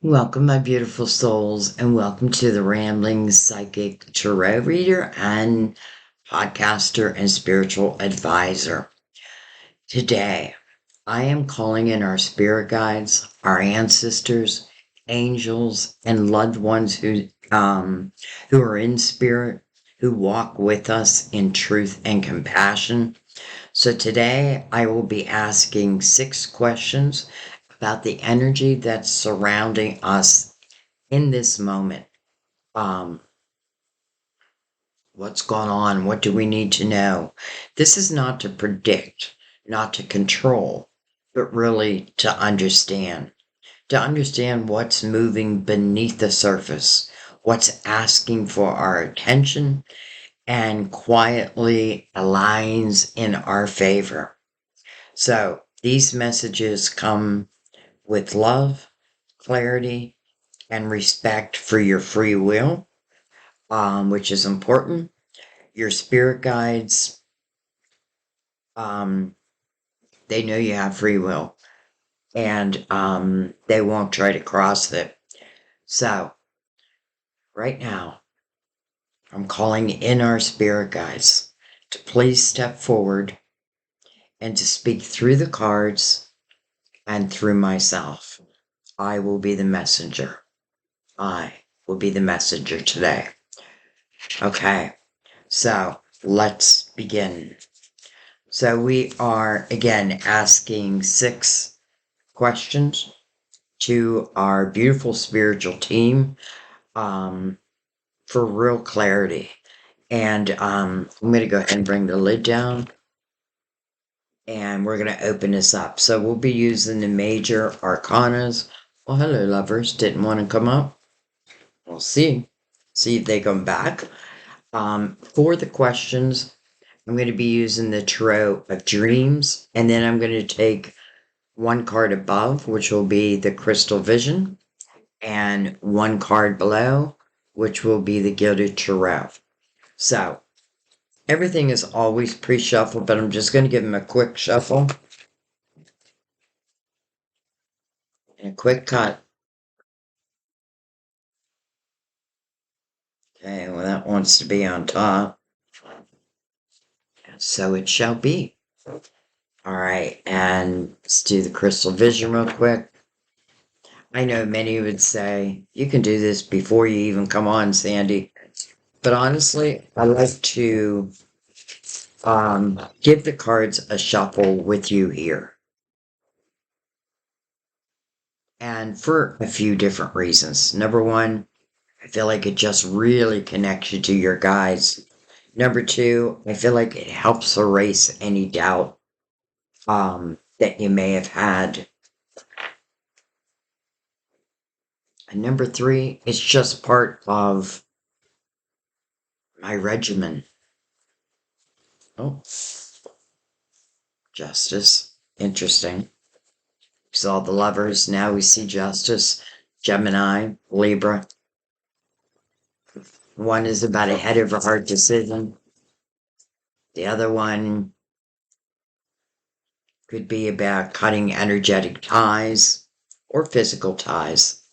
Welcome, my beautiful souls, and welcome to the Rambling Psychic Tarot Reader and podcaster and spiritual advisor. Today, I am calling in our spirit guides, our ancestors, angels, and loved ones who are in spirit, who walk with us in truth and compassion. So today, I will be asking 6 questions about the energy that's surrounding us in this moment. Um, what's going on? What do we need to know? This is not to predict, not to control, but really to understand. To understand what's moving beneath the surface, what's asking for our attention, and quietly aligns in our favor. So these messages come with love, clarity, and respect for your free will, which is important. Your spirit guides, um, they know you have free will, and they won't try to cross it. So, right now, I'm calling in our spirit guides to please step forward and to speak through the cards and through myself. I will be the messenger. I will be the messenger today. Okay, so let's begin. So we are again asking 6 questions to our beautiful spiritual team for real clarity. And I'm going to go ahead and bring the lid down and we're going to open this up. So we'll be using the major arcanas. Oh, hello, lovers. Didn't want to come up? We'll see. See if they come back. For the questions, I'm going to be using the Tarot of Dreams, and then I'm going to take one card above, which will be the Crystal Vision, and one card below, which will be the Gilded Tarot. So, everything is always pre-shuffled, but I'm just going to give them a quick shuffle and a quick cut. Okay, well, that wants to be on top. So it shall be. All right, and let's do the Crystal Vision real quick. I know many would say, you can do this before you even come on, Sandy. But honestly, I like to give the cards a shuffle with you here. And for a few different reasons. Number one, I feel like it just really connects you to your guides. Number two, I feel like it helps erase any doubt that you may have had. And number three, it's just part of my regimen. Oh, Justice. Interesting. We saw the Lovers. Now we see Justice. Gemini, Libra. One is about a head over heart decision. The other one could be about cutting energetic ties or physical ties.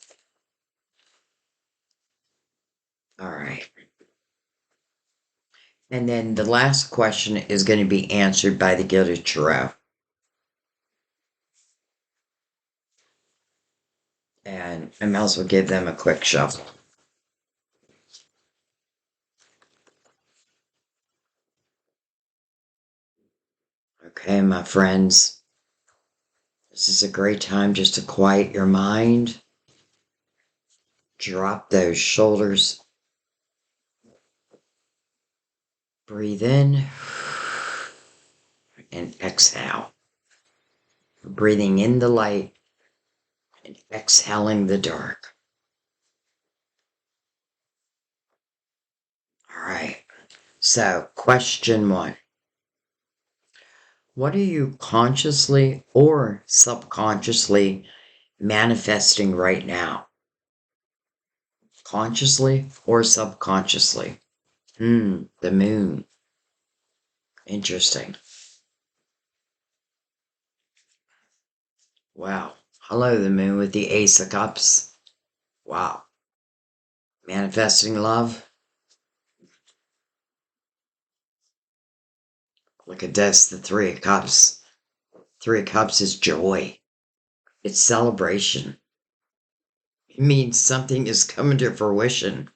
All right. And then the last question is going to be answered by the Gilded Tarot. And I might as well give them a quick shuffle. Okay, my friends. This is a great time just to quiet your mind. Drop those shoulders. Breathe in and exhale. Breathing in the light and exhaling the dark. All right. So, question 1. What are you consciously or subconsciously manifesting right now? Consciously or subconsciously? The moon. Interesting. Wow. Hello, the moon with the Ace of Cups. Wow. Manifesting love. Look at this, the Three of Cups. Three of Cups is joy. It's celebration. It means something is coming to fruition.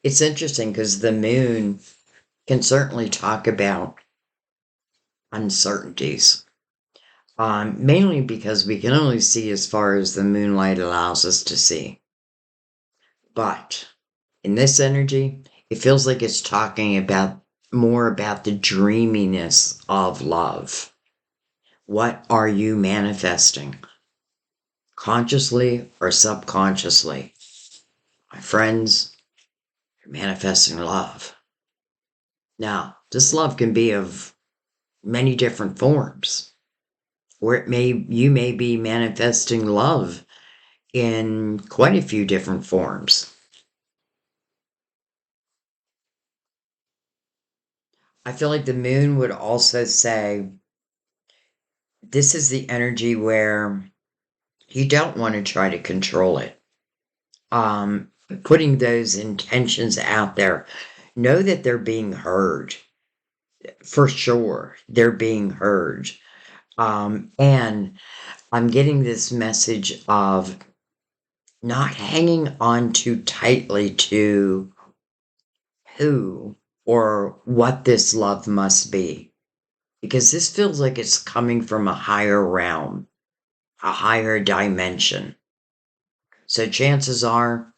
It's interesting because the moon can certainly talk about uncertainties. Mainly because we can only see as far as the moonlight allows us to see. But in this energy, it feels like it's talking about more about the dreaminess of love. What are you manifesting? Consciously or subconsciously? My friends, you're manifesting love. Now, this love can be of many different forms. Or you may be manifesting love in quite a few different forms. I feel like the moon would also say this is the energy where you don't want to try to control it. Putting those intentions out there, know that they're being heard. For sure, they're being heard. And I'm getting this message of not hanging on too tightly to who or what this love must be. Because this feels like it's coming from a higher realm, a higher dimension. So chances are,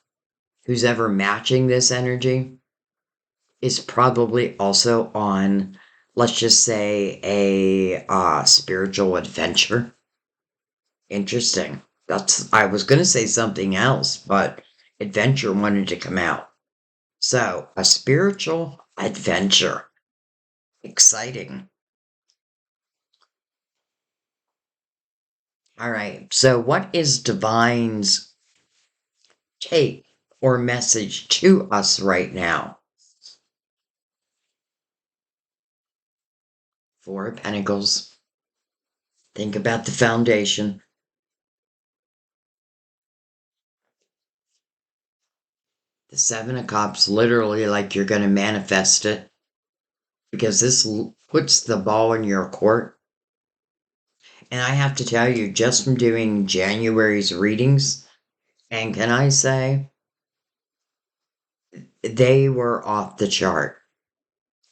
who's ever matching this energy is probably also on, let's just say, a spiritual adventure. Interesting. I was going to say something else, but adventure wanted to come out. So, a spiritual adventure. Exciting. All right. So, what is Divine's take or message to us right now? Four of Pentacles. Think about the foundation. The Seven of Cups, literally like you're going to manifest it, because this puts the ball in your court. And I have to tell you, just from doing January's readings, and can I say, they were off the chart.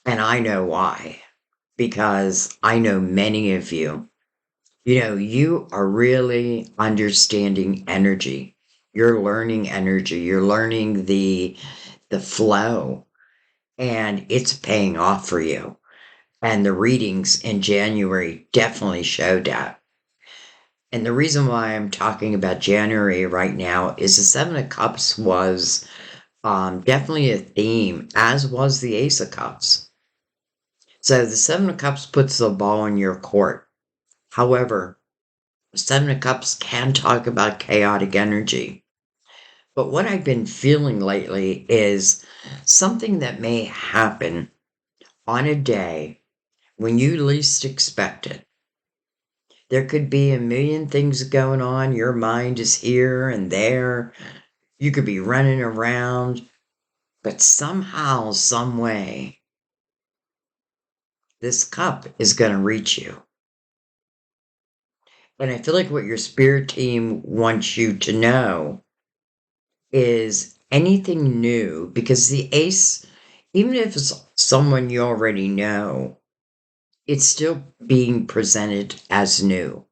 And I know why. Because I know many of you. You know, you are really understanding energy. You're learning energy. You're learning the flow. And it's paying off for you. And the readings in January definitely showed that. And the reason why I'm talking about January right now is the Seven of Cups was definitely a theme, as was the Ace of Cups. So the Seven of Cups puts the ball in your court. However, Seven of Cups can talk about chaotic energy. But what I've been feeling lately is something that may happen on a day when you least expect it. There could be a million things going on. Your mind is here and there. You could be running around. But somehow, some way, this cup is going to reach you. And I feel like what your spirit team wants you to know is anything new, because the ace, even if it's someone you already know, it's still being presented as new.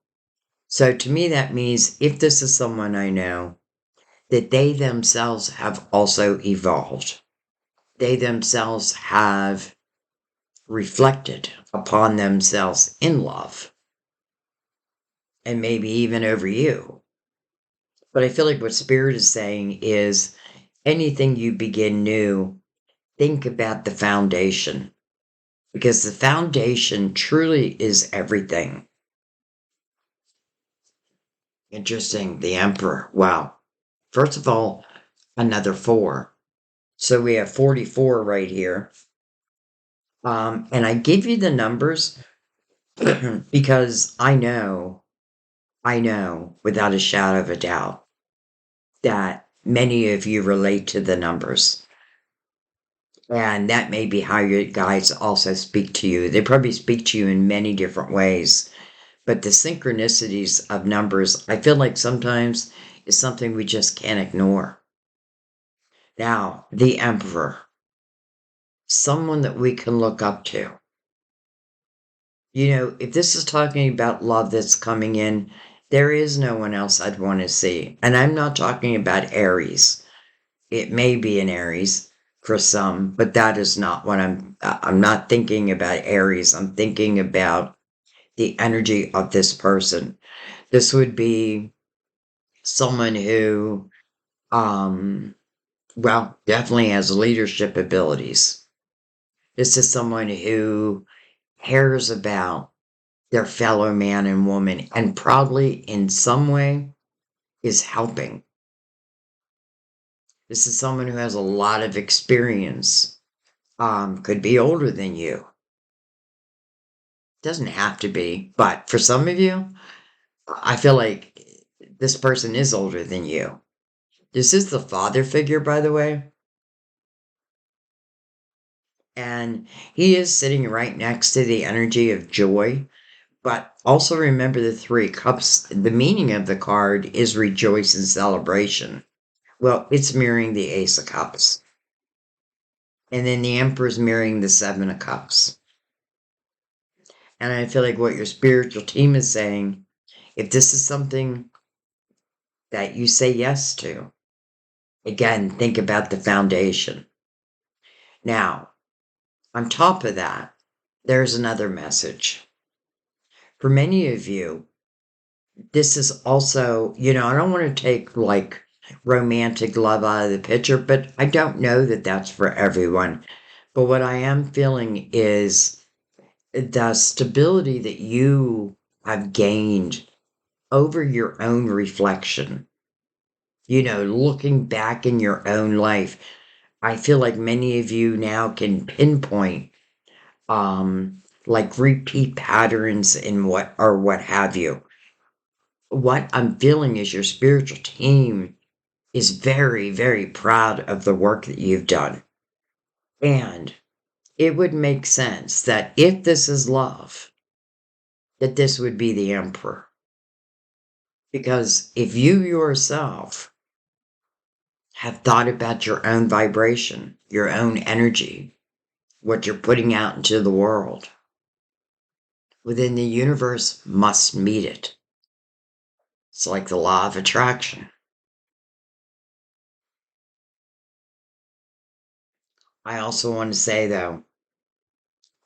So to me, that means if this is someone I know, that they themselves have also evolved. They themselves have reflected upon themselves in love. And maybe even over you. But I feel like what Spirit is saying is anything you begin new, think about the foundation. Because the foundation truly is everything. Interesting. The Emperor. Wow. First of all, another 4. So we have 44 right here. And I give you the numbers because I know I know without a shadow of a doubt that many of you relate to the numbers. And that may be how your guides also speak to you. They probably speak to you in many different ways. But the synchronicities of numbers, I feel like sometimes is something we just can't ignore. Now, the Emperor, someone that we can look up to. You know, if this is talking about love that's coming in, there is no one else I'd want to see. And I'm not talking about Aries. It may be an Aries for some, but that is not what I'm not thinking about Aries. I'm thinking about the energy of this person. This would be someone who, well, definitely has leadership abilities. This is someone who cares about their fellow man and woman and probably in some way is helping. This is someone who has a lot of experience, could be older than you. Doesn't have to be, but for some of you, I feel like this person is older than you. This is the father figure, by the way, and he is sitting right next to the energy of joy. But also remember the three cups. The meaning of the card is rejoice and celebration. Well, it's mirroring the Ace of Cups. And then the Emperor's mirroring the Seven of Cups. And I feel like what your spiritual team is saying, if this is something that you say yes to, again, think about the foundation. Now, on top of that, there's another message. For many of you, this is also, you know, I don't want to take like romantic love out of the picture, but I don't know that that's for everyone. But what I am feeling is the stability that you have gained over your own reflection. You know, looking back in your own life, I feel like many of you now can pinpoint like repeat patterns in what have you. What I'm feeling is your spiritual team is very, very proud of the work that you've done. And it would make sense that if this is love, that this would be the Emperor. Because if you yourself have thought about your own vibration, your own energy, what you're putting out into the world, within the universe must meet it. It's like the law of attraction. I also want to say, though,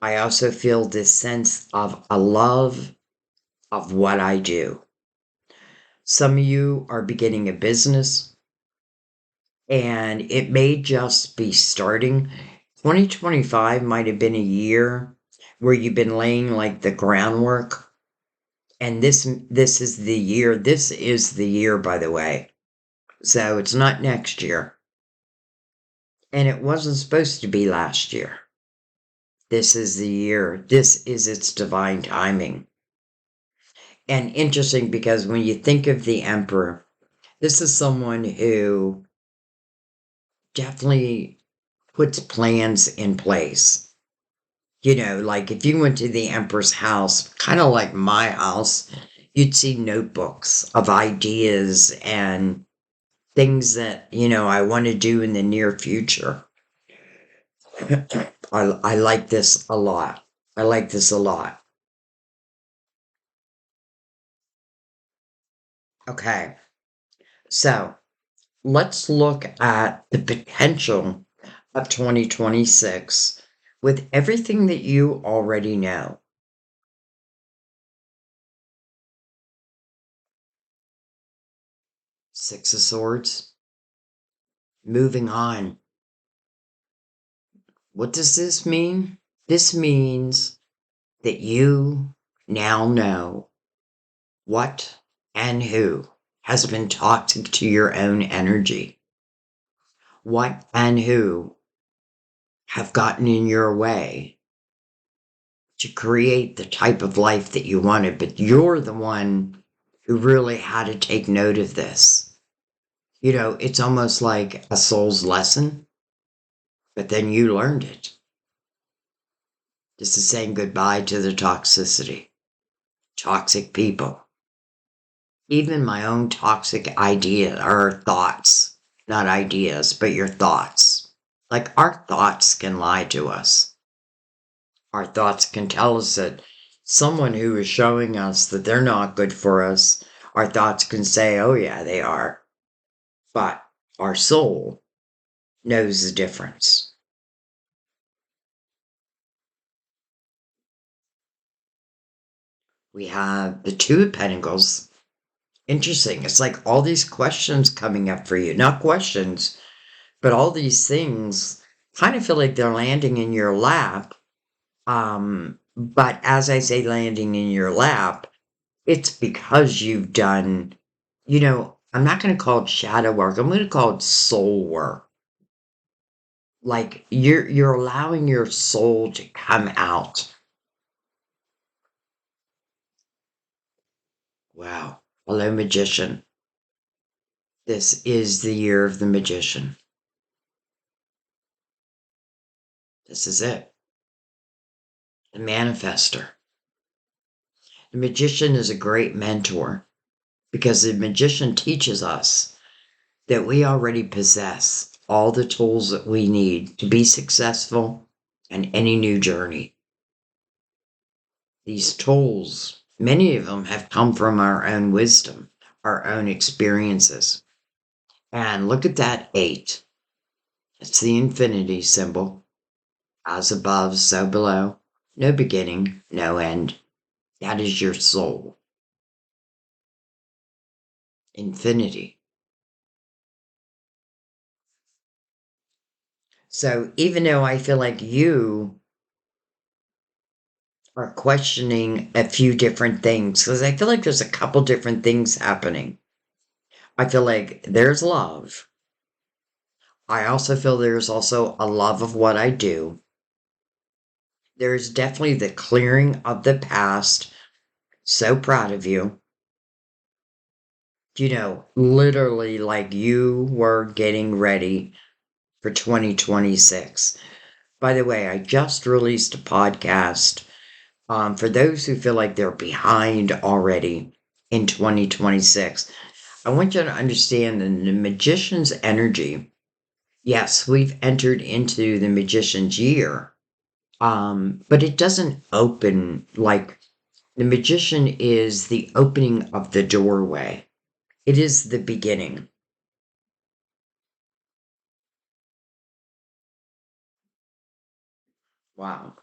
I also feel this sense of a love of what I do. Some of you are beginning a business, and it may just be starting. 2025 might have been a year where you've been laying like the groundwork, and this is the year. This is the year, by the way. So it's not next year, and it wasn't supposed to be last year. This is the year. This is its divine timing. And interesting because when you think of the Emperor, this is someone who definitely puts plans in place. You know, like if you went to the Emperor's house, kind of like my house, you'd see notebooks of ideas and things that, you know, I want to do in the near future. I like this a lot. I like this a lot. Okay, so let's look at the potential of 2026 with everything that you already know. Six of Swords. Moving on. What does this mean? This means that you now know what and who has been toxic to your own energy. What and who have gotten in your way to create the type of life that you wanted, but you're the one who really had to take note of this. It's almost like a soul's lesson, but then you learned it. This is saying goodbye to the toxicity, toxic people. Even my own toxic idea or thoughts, not ideas, but your thoughts. Like our thoughts can lie to us. Our thoughts can tell us that someone who is showing us that they're not good for us, our thoughts can say, oh yeah, they are. But our soul knows the difference. We have the Two of Pentacles. Interesting. It's like all these questions coming up for you. Not questions, but all these things kind of feel like they're landing in your lap. But as I say, landing in your lap, it's because you've done, I'm not going to call it shadow work. I'm going to call it soul work. Like you're allowing your soul to come out. Wow. Hello, magician. This is the year of the magician. This is it. The manifester. The magician is a great mentor because the magician teaches us that we already possess all the tools that we need to be successful in any new journey. These tools, many of them have come from our own wisdom, our own experiences. And look at that 8. It's the infinity symbol. As above, so below. No beginning, no end. That is your soul. Infinity. So even though I feel like you are questioning a few different things, because I feel like there's a couple different things happening. I feel like there's love. I also feel there's also a love of what I do. There's definitely the clearing of the past. So proud of you. Literally like you were getting ready for 2026. By the way, I just released a podcast for those who feel like they're behind already in 2026. I want you to understand that the magician's energy, yes, we've entered into the magician's year, but it doesn't open like the magician is the opening of the doorway. It is the beginning. Wow.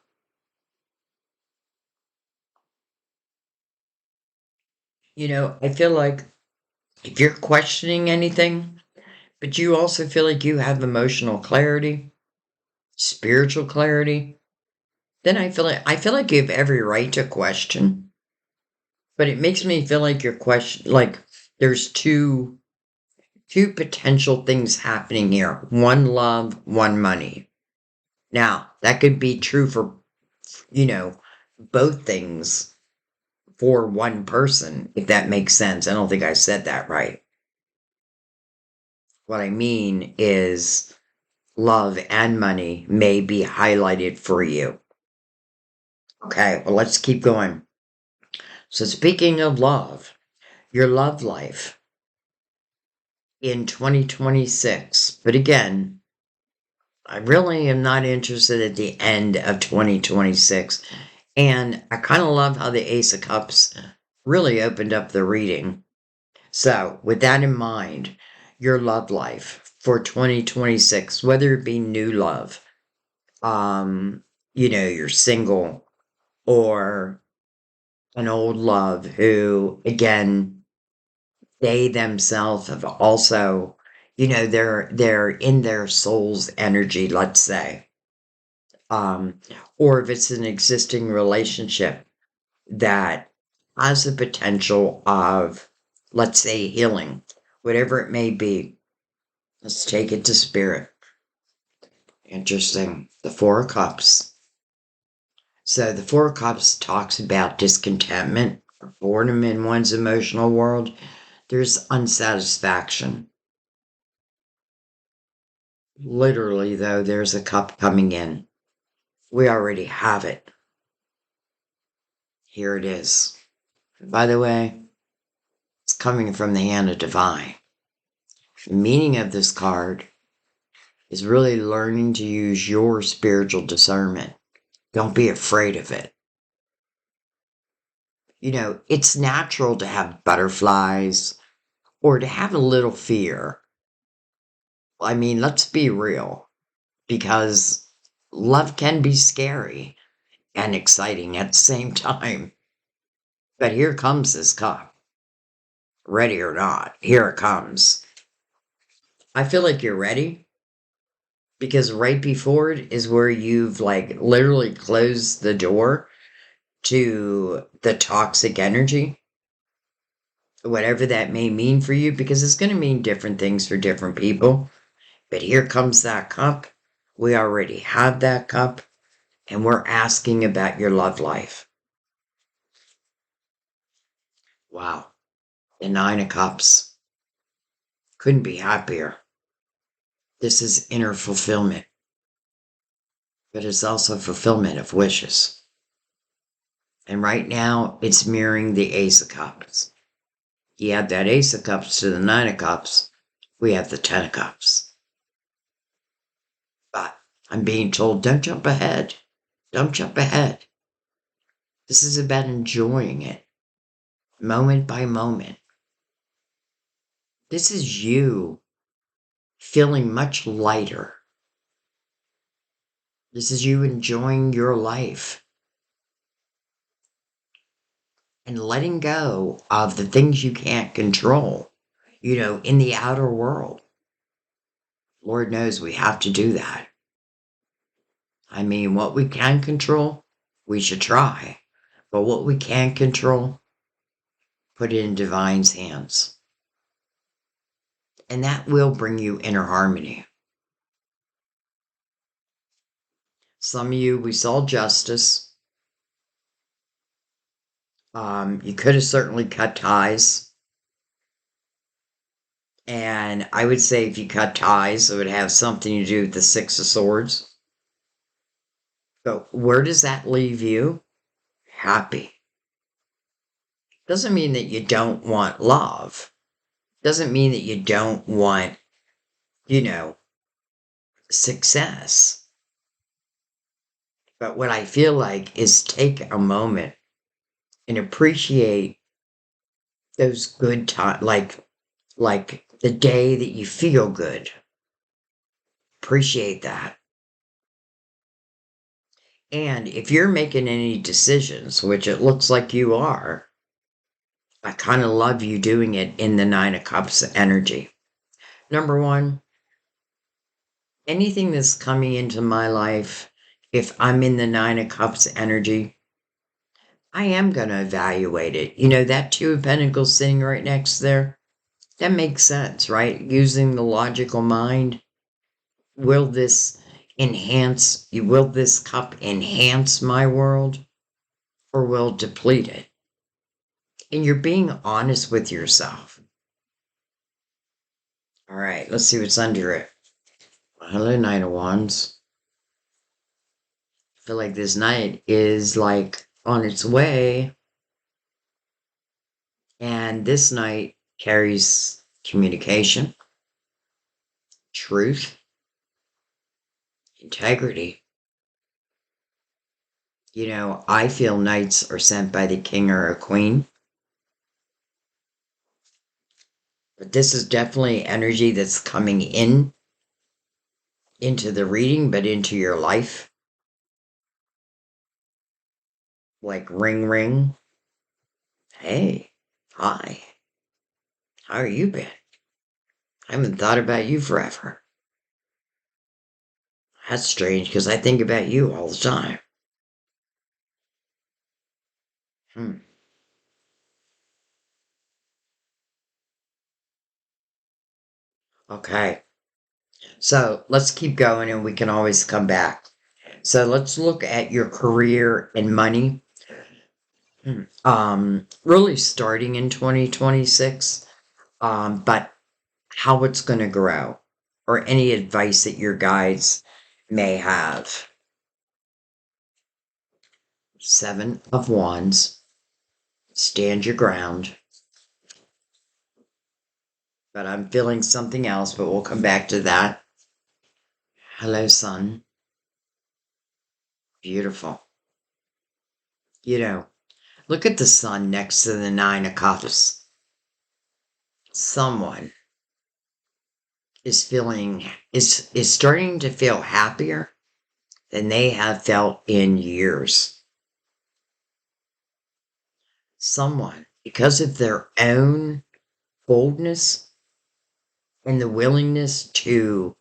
I feel like if you're questioning anything, but you also feel like you have emotional clarity, spiritual clarity, then I feel like you have every right to question. But it makes me feel like your question like there's two potential things happening here. One love, one money. Now, that could be true for both things for one person, if that makes sense. I don't think I said that right. What I mean is love and money may be highlighted for you. Okay, well, let's keep going. So, speaking of love, your love life in 2026, but again, I really am not interested at the end of 2026. And I kind of love how the Ace of Cups really opened up the reading. So, with that in mind, your love life for 2026, whether it be new love, you're single, or an old love who, again, they themselves have also, they're in their soul's energy, let's say. Or if it's an existing relationship that has the potential of, let's say, healing, whatever it may be. Let's take it to spirit. Interesting. The Four of Cups. So the Four of Cups talks about discontentment. boredom in one's emotional world, there's unsatisfaction. Literally, though, there's a cup coming in. We already have it. Here it is. By the way, it's coming from the hand of divine. The meaning of this card is really learning to use your spiritual discernment. Don't be afraid of it. You know, it's natural to have butterflies or to have a little fear. I mean, let's be real, because love can be scary and exciting at the same time. But here comes this cup. Ready or not, here it comes. I feel like you're ready, because right before it is where you've like literally closed the door to the toxic energy, whatever that may mean for you, because it's going to mean different things for different people. But here comes that cup. We already have that cup, and we're asking about your love life. Wow. The Nine of Cups. Couldn't be happier. This is inner fulfillment, but it's also fulfillment of wishes. And right now, it's mirroring the Ace of Cups. You add that Ace of Cups to the Nine of Cups, we have the Ten of Cups. But I'm being told, don't jump ahead. Don't jump ahead. This is about enjoying it, moment by moment. This is you feeling much lighter. This is you enjoying your life and letting go of the things you can't control, you know, in the outer world. Lord knows we have to do that. I mean, what we can control, we should try. But what we can't control, put it in divine's hands. And that will bring you inner harmony. Some of you, we saw justice. You could have certainly cut ties. And I would say if you cut ties, it would have something to do with the Six of Swords. But where does that leave you? Happy. Doesn't mean that you don't want love. Doesn't mean that you don't want, you know, success. But what I feel like is take a moment and appreciate those good times, like the day that you feel good. Appreciate that. And if you're making any decisions, which it looks like you are, I kind of love you doing it in the Nine of Cups energy. Number one, anything that's coming into my life, if I'm in the Nine of Cups energy, I am going to evaluate it. You know, that Two of Pentacles sitting right next there, that makes sense, right? Using the logical mind. Will this cup enhance my world, or will it deplete it? And you're being honest with yourself. All right, let's see what's under it. Hello, Knight of Wands. I feel like this night is like on its way. And this night carries communication, truth, integrity. You know, I feel knights are sent by the king or a queen. But this is definitely energy that's coming into the reading, but into your life. Like ring, ring. Hey, hi. How are you been? I haven't thought about you forever. That's strange because I think about you all the time. Okay. So let's keep going and we can always come back. So let's look at your career and money. Really starting in 2026, but how it's going to grow, or any advice that your guides may have. Seven of Wands, stand your ground. But I'm feeling something else, but we'll come back to that. Hello, Sun. Beautiful. You know, look at the Sun next to the Nine of Cups. Someone is starting to feel happier than they have felt in years. Someone, because of their own boldness and the willingness to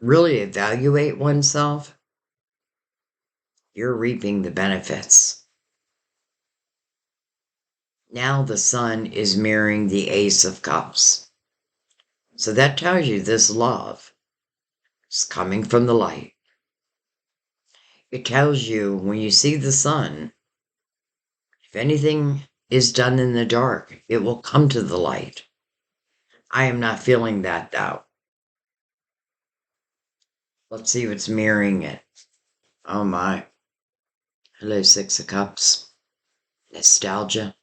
really evaluate oneself, you're reaping the benefits. Now the Sun is mirroring the Ace of Cups. So that tells you this love is coming from the light. It tells you when you see the Sun, if anything is done in the dark, it will come to the light. I am not feeling that though. Let's see what's mirroring it. Oh my. Hello, Six of Cups. Nostalgia.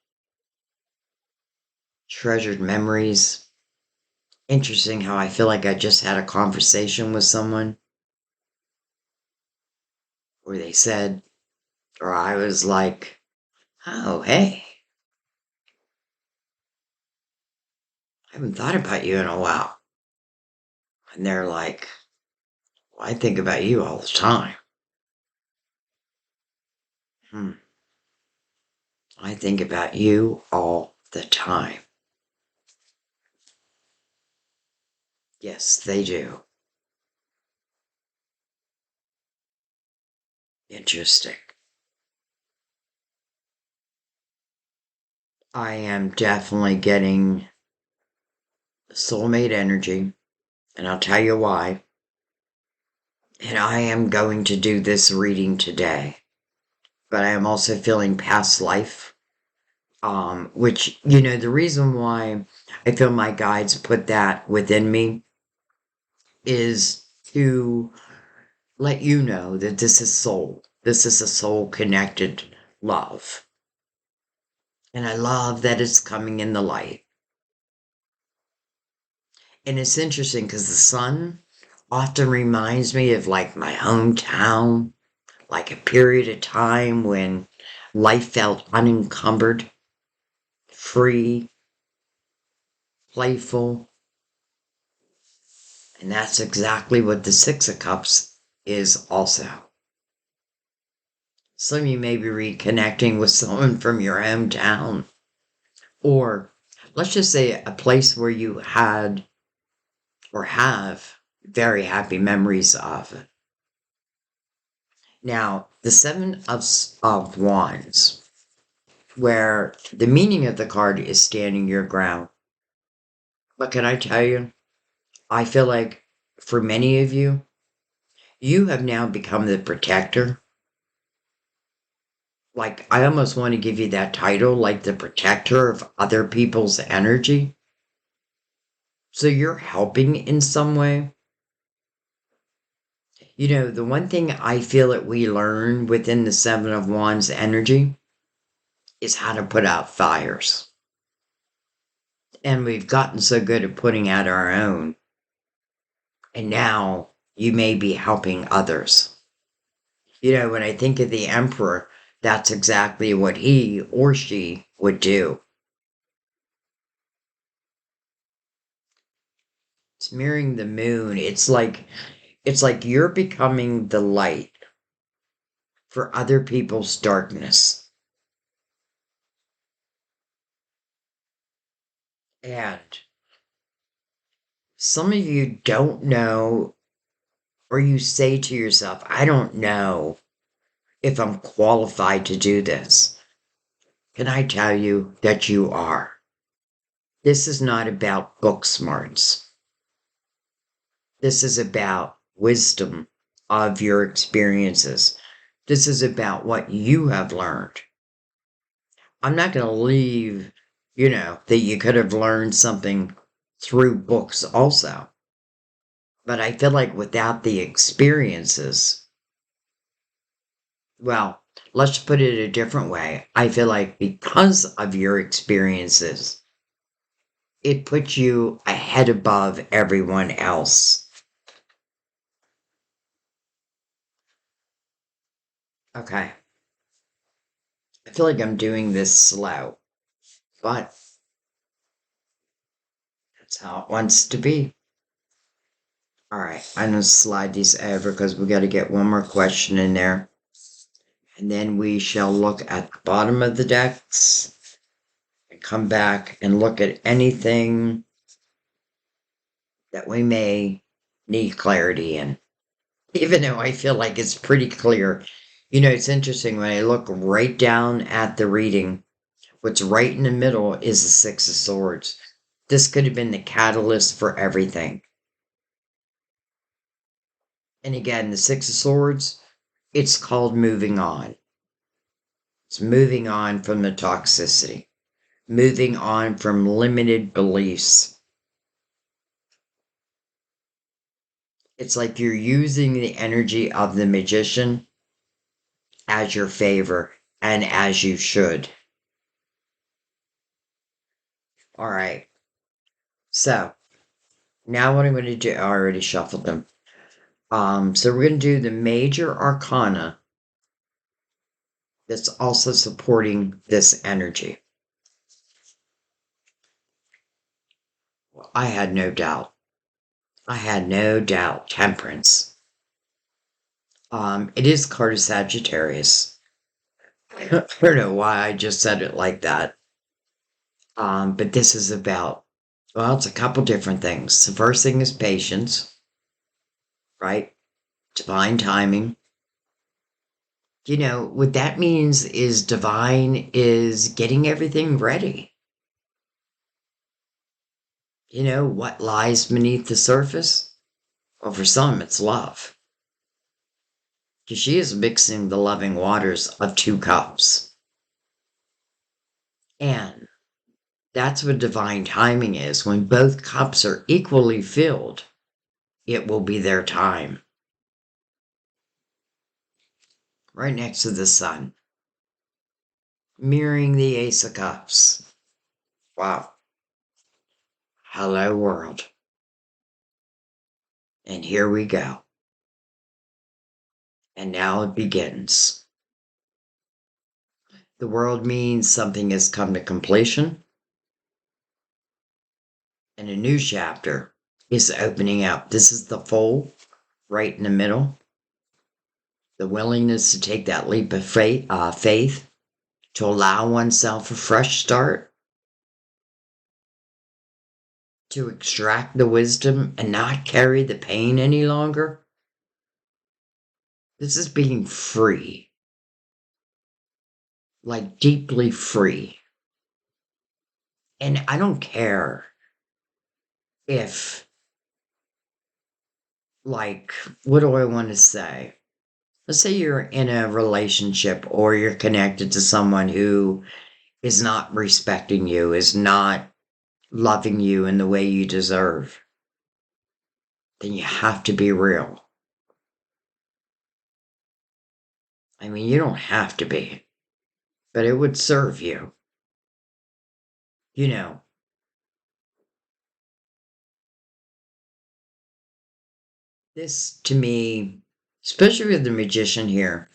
Treasured memories. Interesting how I feel like I just had a conversation with someone where they said, or I was like, oh, hey, I haven't thought about you in a while. And they're like, well, I think about you all the time. I think about you all the time. Yes, they do. Interesting. I am definitely getting soulmate energy, and I'll tell you why. And I am going to do this reading today, but I am also feeling past life, which, the reason why I feel my guides put that within me is to let you know that this is soul. This is a soul connected love. And I love that it's coming in the light. And it's interesting because the Sun often reminds me of like my hometown, like a period of time when life felt unencumbered, free, playful. And that's exactly what the Six of Cups is also. Some of you may be reconnecting with someone from your hometown, or let's just say a place where you had or have very happy memories of. Now, the Seven of Wands, where the meaning of the card is standing your ground. But can I tell you, I feel like for many of you, you have now become the protector. Like, I almost want to give you that title, like the protector of other people's energy. So you're helping in some way. The one thing I feel that we learn within the Seven of Wands energy is how to put out fires. And we've gotten so good at putting out our own. And now you may be helping others. When I think of the Emperor, that's exactly what he or she would do. It's mirroring the moon. It's like you're becoming the light for other people's darkness. And some of you don't know, or you say to yourself, I don't know if I'm qualified to do this. Can I tell you that you are? This is not about book smarts. This is about wisdom of your experiences. This is about what you have learned. I'm not going to leave, that you could have learned something through books also. But I feel like without the experiences, well, let's put it a different way. I feel like because of your experiences, it puts you ahead above everyone else. Okay. I feel like I'm doing this slow, but that's how it wants to be. All right, I'm going to slide these over because we got to get one more question in there. And then we shall look at the bottom of the decks and come back and look at anything that we may need clarity in. Even though I feel like it's pretty clear. It's interesting when I look right down at the reading, what's right in the middle is the Six of Swords. This could have been the catalyst for everything. And again, the Six of Swords, it's called moving on. It's moving on from the toxicity, moving on from limited beliefs. It's like you're using the energy of the magician as your favor and as you should. All right. So now what I'm going to do, I already shuffled them. So we're going to do the major arcana that's also supporting this energy. Well, I had no doubt. I had no doubt. Temperance. It is card of Sagittarius. I don't know why I just said it like that. But this is about, well, it's a couple different things. The first thing is patience, right? Divine timing. What that means is divine is getting everything ready. What lies beneath the surface? Well, for some, it's love. Because she is mixing the loving waters of two cups. And that's what divine timing is. When both cups are equally filled, it will be their time. Right next to the sun. Mirroring the Ace of Cups. Wow. Hello, world. And here we go. And now it begins. The world means something has come to completion. And a new chapter is opening up. This is the foal right in the middle. The willingness to take that leap of faith to allow oneself a fresh start, to extract the wisdom and not carry the pain any longer. This is being free, like deeply free. And I don't care if, like, what do I want to say? Let's say you're in a relationship or you're connected to someone who is not respecting you, is not loving you in the way you deserve. Then you have to be real. I mean, you don't have to be, but it would serve you. This to me, especially with the magician here,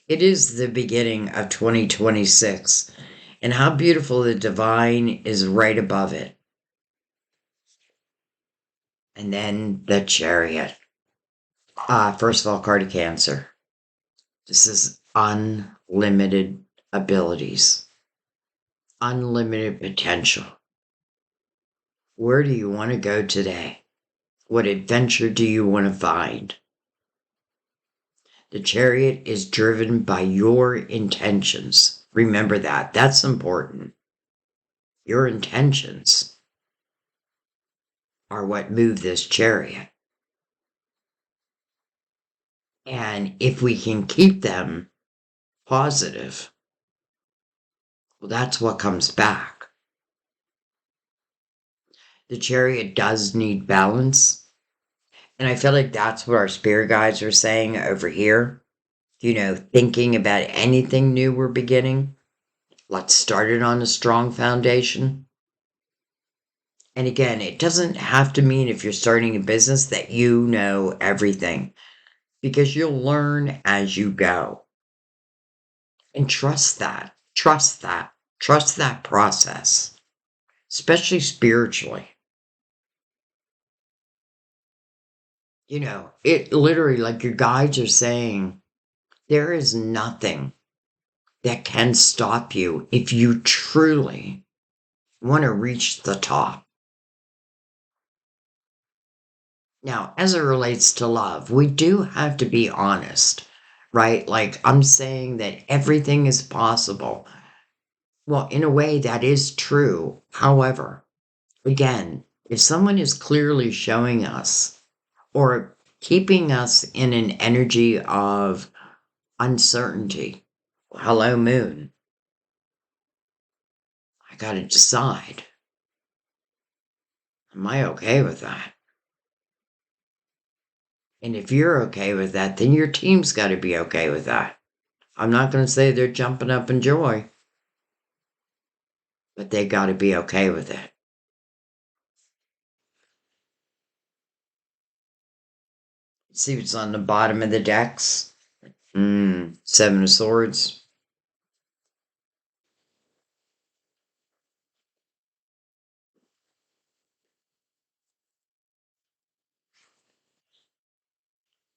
it is the beginning of 2026, and how beautiful the divine is right above it. And then the chariot. First of all, card of Cancer. This is unlimited abilities, unlimited potential. Where do you want to go today? What adventure do you want to find? The chariot is driven by your intentions. Remember that. That's important. Your intentions are what move this chariot. And if we can keep them positive, Well, that's what comes back. The Chariot does need balance. And I feel like that's what our spirit guides are saying over here. Thinking about anything new we're beginning. Let's start it on a strong foundation. And again, it doesn't have to mean if you're starting a business that you know everything, because you'll learn as you go. And trust that. Trust that. Trust that process, especially spiritually. It literally, like your guides are saying, there is nothing that can stop you if you truly want to reach the top. Now, as it relates to love, we do have to be honest, right? Like I'm saying that everything is possible. Well, in a way, that is true. However, again, if someone is clearly showing us or keeping us in an energy of uncertainty, hello, moon, I got to decide. Am I okay with that? And if you're okay with that, then your team's got to be okay with that. I'm not going to say they're jumping up in joy, but they got to be okay with it. See what's on the bottom of the decks? Seven of Swords.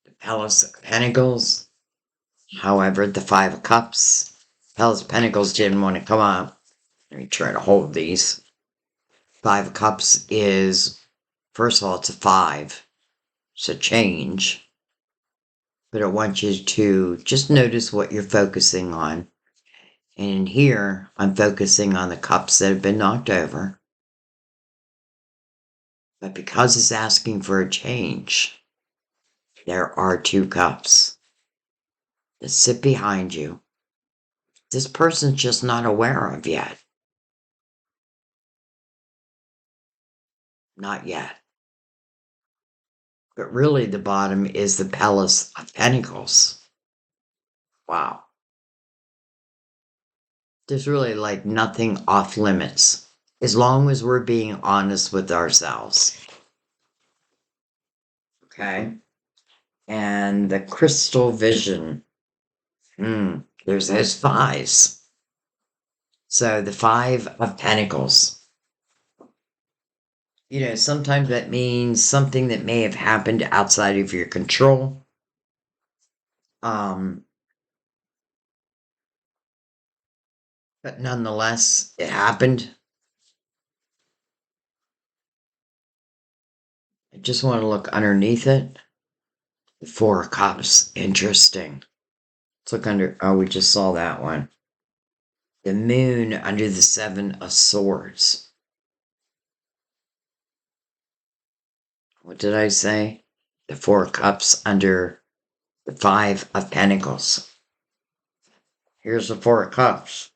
The Palace of Pentacles. However, the Five of Cups. Palace of Pentacles didn't want to come up. Let me try to hold these. Five of Cups is, first of all, it's a 5. It's a change. But I want you to just notice what you're focusing on. And here, I'm focusing on the cups that have been knocked over. But because it's asking for a change, there are 2 cups that sit behind you. This person's just not aware of yet. Not yet. But really, the bottom is the Palace of Pentacles. Wow. There's really like nothing off limits, as long as we're being honest with ourselves. Okay? And the crystal vision. There's those 5s. So the 5 of Pentacles. Sometimes that means something that may have happened outside of your control. But nonetheless, it happened. I just want to look underneath it. The 4 of Cups. Interesting. Let's look under. Oh, we just saw that one. The moon under the 7 of Swords. What did I say? The 4 of Cups under the 5 of Pentacles. Here's the 4 of Cups.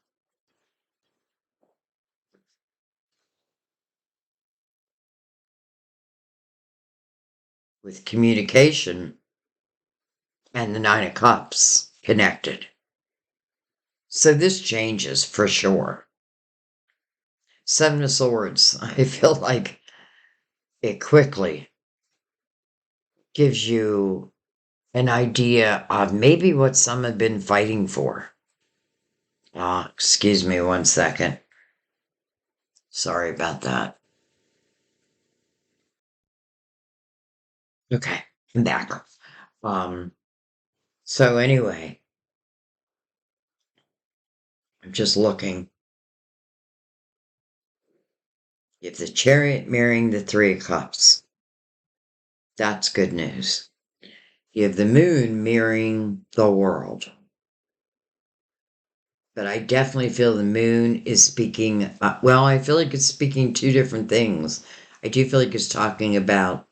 With communication and the 9 of Cups connected. So this changes for sure. 7 of Swords. I feel like it quickly gives you an idea of maybe what some have been fighting for. Excuse me 1 second. Sorry about that. Okay, I'm back. So anyway, I'm just looking. If the Chariot mirroring the 3 of Cups, that's good news. You have the moon mirroring the world. But I definitely feel the moon is speaking, I feel like it's speaking 2 different things. I do feel like it's talking about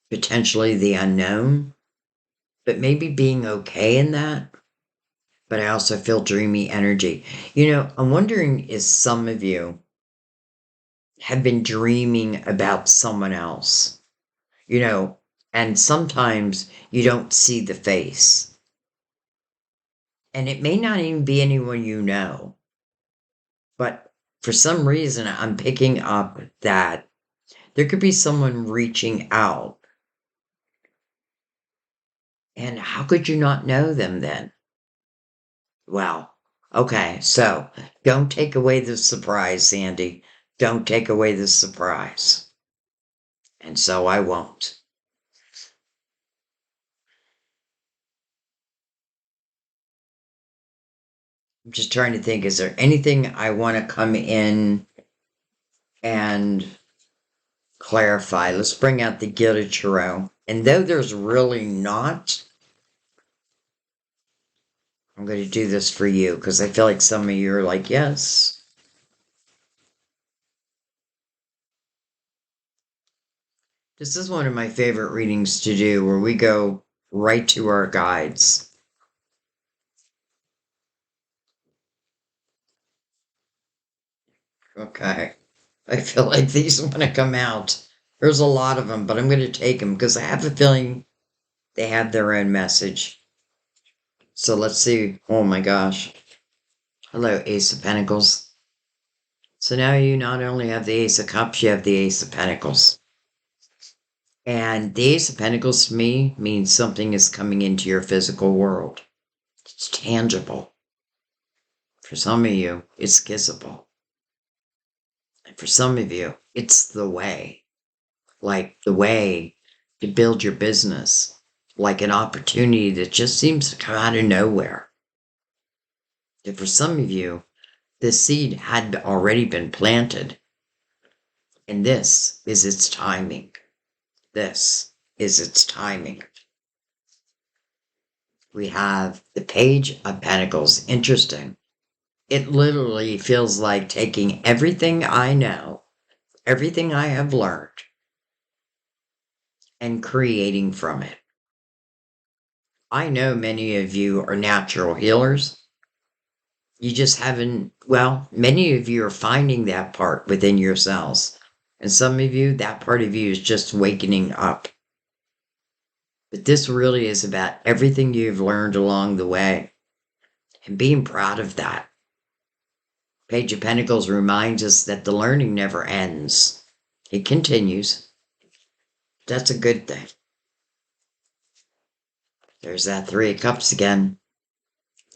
potentially the unknown, but maybe being okay in that. but I also feel dreamy energy. You know, I'm wondering if some of you have been dreaming about someone else, you know, and sometimes you don't see the face. And it may not even be anyone you know, but for some reason, I'm picking up that there could be someone reaching out. And how could you not know them then? Well, okay, so don't take away the surprise, Sandy. Don't take away the surprise. And so I won't. I'm just trying to think, is there anything I want to come in and clarify? Let's bring out the Gilded Tarot. And though there's really not, I'm going to do this for you because I feel like some of you are like, yes. This is one of my favorite readings to do where we go right to our guides. Okay. I feel like these want to come out. There's a lot of them, but I'm going to take them because I have a feeling they have their own message. So let's see. Oh my gosh. Hello, Ace of Pentacles. So now you not only have the Ace of Cups, you have the Ace of Pentacles. And the Ace of Pentacles to me means something is coming into your physical world. It's tangible. For some of you, it's kissable. And for some of you, it's the way. Like the way to build your business. Like an opportunity that just seems to come out of nowhere. And for some of you, the seed had already been planted. And this is its timing. This is its timing. We have the Page of Pentacles. Interesting. It literally feels like taking everything I know, everything I have learned, and creating from it. I know many of you are natural healers. You just haven't, well, many of you are finding that part within yourselves. And some of you, that part of you is just wakening up. But this really is about everything you've learned along the way and being proud of that. Page of Pentacles reminds us that the learning never ends. It continues. That's a good thing. There's that Three of Cups again.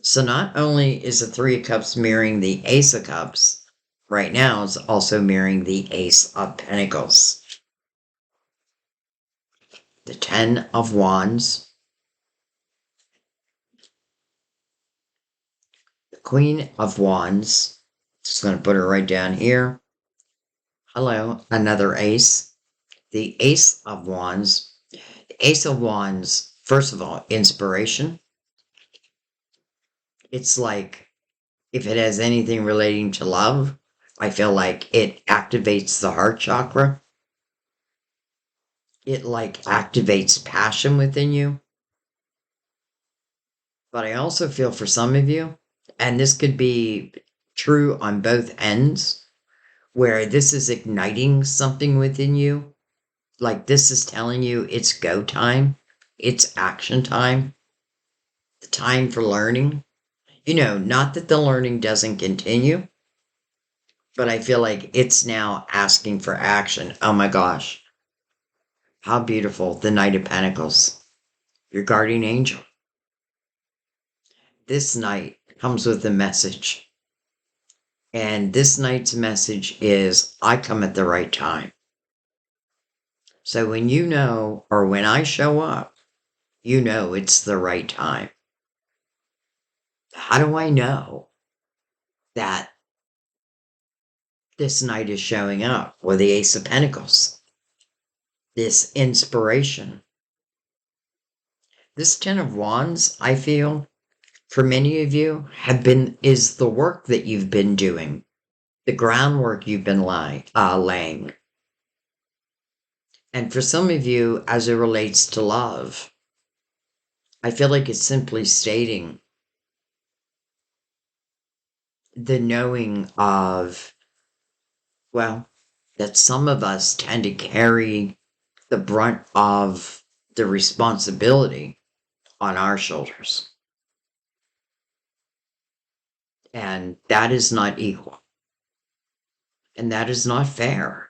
So not only is the Three of Cups mirroring the Ace of Cups, right now it's also mirroring the Ace of Pentacles. The Ten of Wands. The Queen of Wands. Just going to put her right down here. Hello, another ace. The Ace of Wands. The Ace of Wands, first of all, inspiration. It's like, if it has anything relating to love, I feel like it activates the heart chakra. It like activates passion within you. But I also feel for some of you, and this could be true on both ends, where this is igniting something within you. Like this is telling you it's go time, it's action time, the time for learning. You know, not that the learning doesn't continue, but I feel like it's now asking for action. Oh my gosh. How beautiful, the Knight of Pentacles, your guardian angel. This knight comes with a message. And this knight's message is, I come at the right time. So when you know, or when I show up, you know it's the right time. How do I know that this knight is showing up? Or the Ace of Pentacles. This inspiration. This Ten of Wands, I feel, for many of you, is the work that you've been doing. The groundwork you've been laying. And for some of you, as it relates to love, I feel like it's simply stating the knowing of, well, that some of us tend to carry the brunt of the responsibility on our shoulders. And that is not equal. And that is not fair.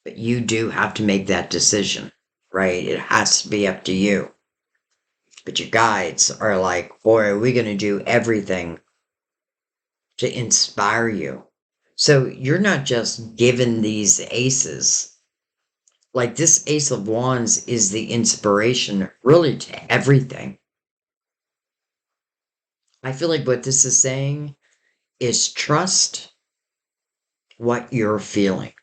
But you do have to make that decision, right? It has to be up to you. But your guides are like, boy, are we going to do everything to inspire you. So you're not just given these aces. Like this Ace of Wands is the inspiration really to everything. I feel like what this is saying is trust what you're feeling.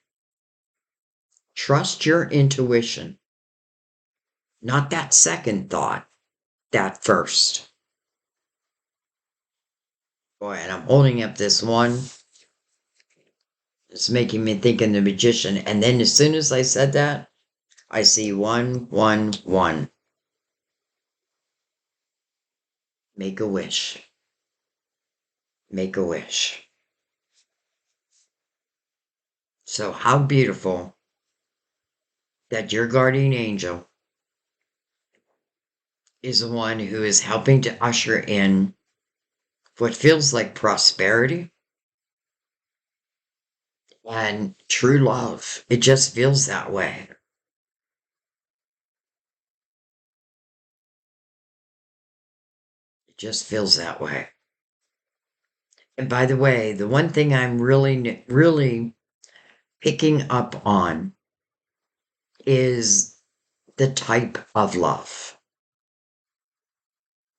Trust your intuition, not that second thought, that first. Boy, and I'm holding up this one. It's making me think of the magician. And then as soon as I said that, I see 111. Make a wish. Make a wish. So how beautiful that your guardian angel is the one who is helping to usher in what feels like prosperity and true love. It just feels that way. It just feels that way. And by the way, the one thing I'm really picking up on is the type of love.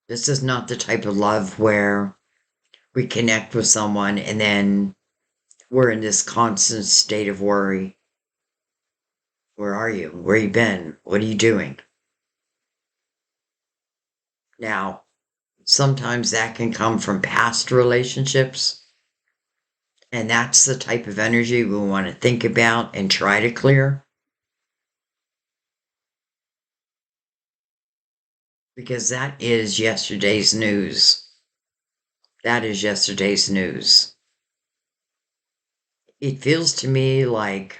This is not the type of love where we connect with someone and then we're in this constant state of worry. Where are you? Where you been? What are you doing? Now, sometimes that can come from past relationships, and that's the type of energy we want to think about and try to clear. Because that is yesterday's news. That is yesterday's news. It feels to me like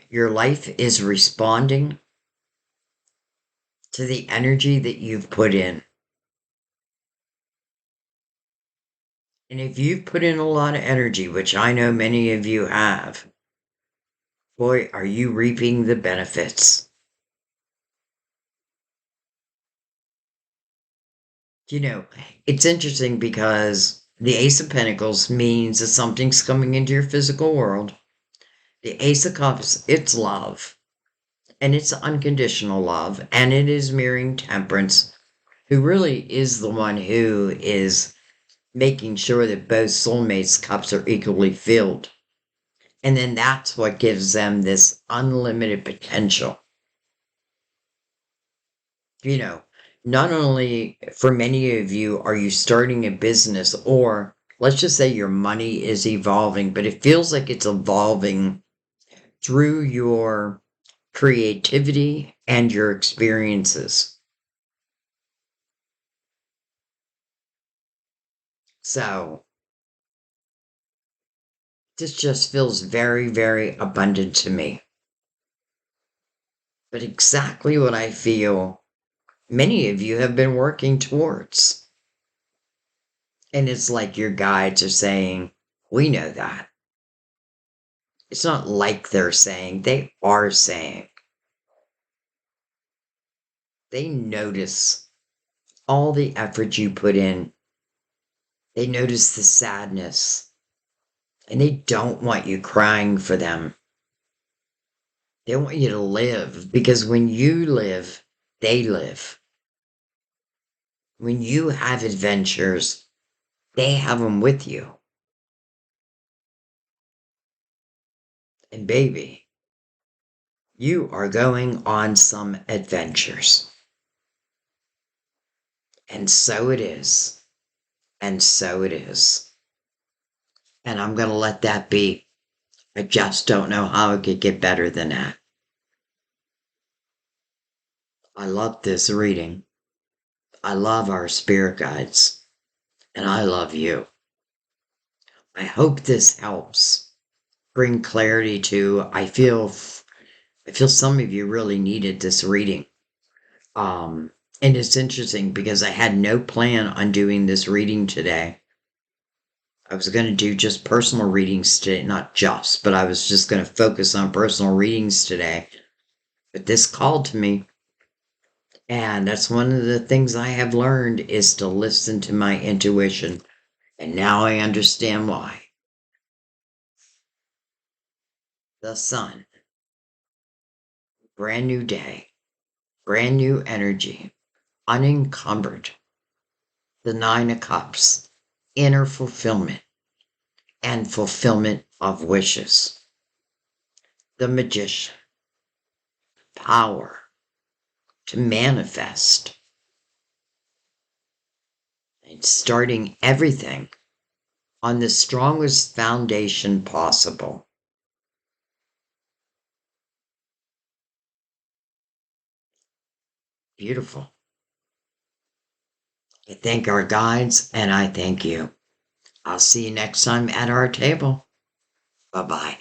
your life is responding to the energy that you've put in. And if you've put in a lot of energy, which I know many of you have, boy, are you reaping the benefits. You know, it's interesting because the Ace of Pentacles means that something's coming into your physical world. The Ace of Cups, it's love. And it's unconditional love. And it is mirroring Temperance, who really is the one who is making sure that both soulmates' cups are equally filled. And then that's what gives them this unlimited potential. You know, not only for many of you are you starting a business, or let's just say your money is evolving, but it feels like it's evolving through your creativity and your experiences. So this just feels very, very abundant to me. But exactly what I feel many of you have been working towards. And it's like your guides are saying, we know that. It's not like they're saying, they are saying. They notice all the effort you put in. They notice the sadness. And they don't want you crying for them. They want you to live, because when you live, they live. When you have adventures, they have them with you. And baby, you are going on some adventures. And so it is. And so it is. And I'm going to let that be. I just don't know how it could get better than that. I love this reading. I love our spirit guides. And I love you. I hope this helps bring clarity to, I feel some of you really needed this reading. And it's interesting because I had no plan on doing this reading today. I was going to do just personal readings today, not just, but I was just going to focus on personal readings today. But this called to me. And that's one of the things I have learned is to listen to my intuition. And now I understand why. The sun. Brand new day. Brand new energy. Unencumbered. The Nine of Cups. Inner fulfillment. And fulfillment of wishes. The Magician. Power to manifest. And starting everything on the strongest foundation possible. Beautiful. I thank our guides and I thank you. I'll see you next time at our table. Bye-bye.